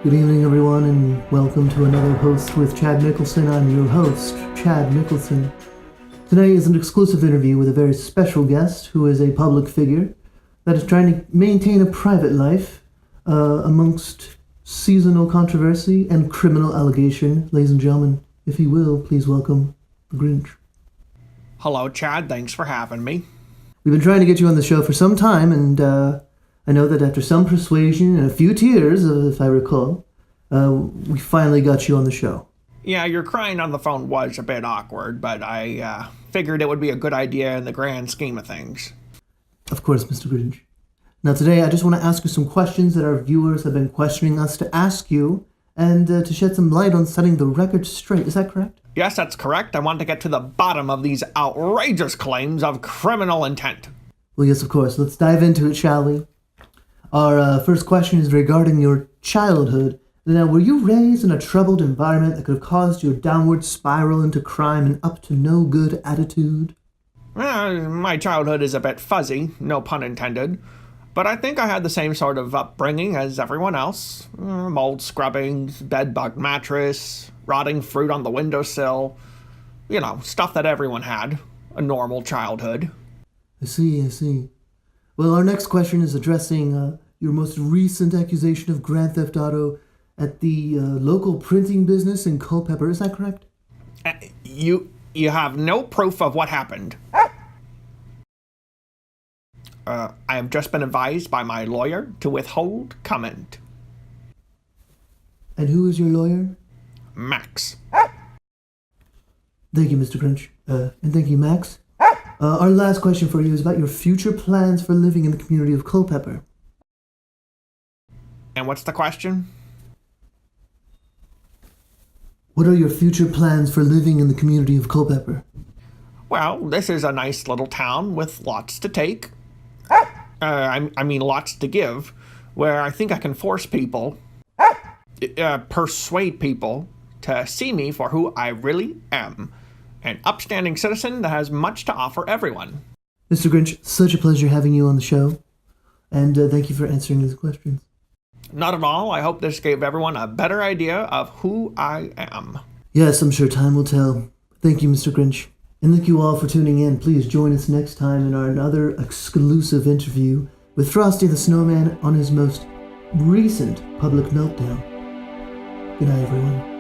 Good evening, everyone, and welcome to another Host with Chad Mickelson. I'm your host, Chad Mickelson. Today is an exclusive interview with a very special guest who is a public figure that is trying to maintain a private life amongst seasonal controversy and criminal allegation. Ladies and gentlemen, if you will, please welcome the Grinch. Hello, Chad. Thanks for having me. We've been trying to get you on the show for some time, and I know that after some persuasion and a few tears, if I recall, we finally got you on the show. Yeah, your crying on the phone was a bit awkward, but I figured it would be a good idea in the grand scheme of things. Of course, Mr. Grinch. Now today, I just want to ask you some questions that our viewers have been questioning us to ask you, and to shed some light on setting the record straight. Is that correct? Yes, that's correct. I want to get to the bottom of these outrageous claims of criminal intent. Well, yes, of course. Let's dive into it, shall we? Our first question is regarding your childhood. Now, were you raised in a troubled environment that could have caused your downward spiral into crime and up to no good attitude? My childhood is a bit fuzzy, no pun intended, but I think I had the same sort of upbringing as everyone else. Mold scrubbing, bed-bug mattress, rotting fruit on the windowsill. You know, stuff that everyone had. A normal childhood. I see. Well, our next question is addressing your most recent accusation of Grand Theft Auto at the local printing business in Culpeper. Is that correct? You have no proof of what happened. I have just been advised by my lawyer to withhold comment. And who is your lawyer? Max. Thank you, Mr. Grinch. And thank you, Max. Our last question for you is about your future plans for living in the community of Culpeper. And what's the question? What are your future plans for living in the community of Culpeper? Well, this is a nice little town with lots to take. I mean lots to give, where I think I can force people, persuade people to see me for who I really am. An upstanding citizen that has much to offer everyone. Mr. Grinch, such a pleasure having you on the show. And thank you for answering these questions. Not at all. I hope this gave everyone a better idea of who I am. Yes, I'm sure time will tell. Thank you, Mr. Grinch. And thank you all for tuning in. Please join us next time in our another exclusive interview with Frosty the Snowman on his most recent public meltdown. Good night, everyone.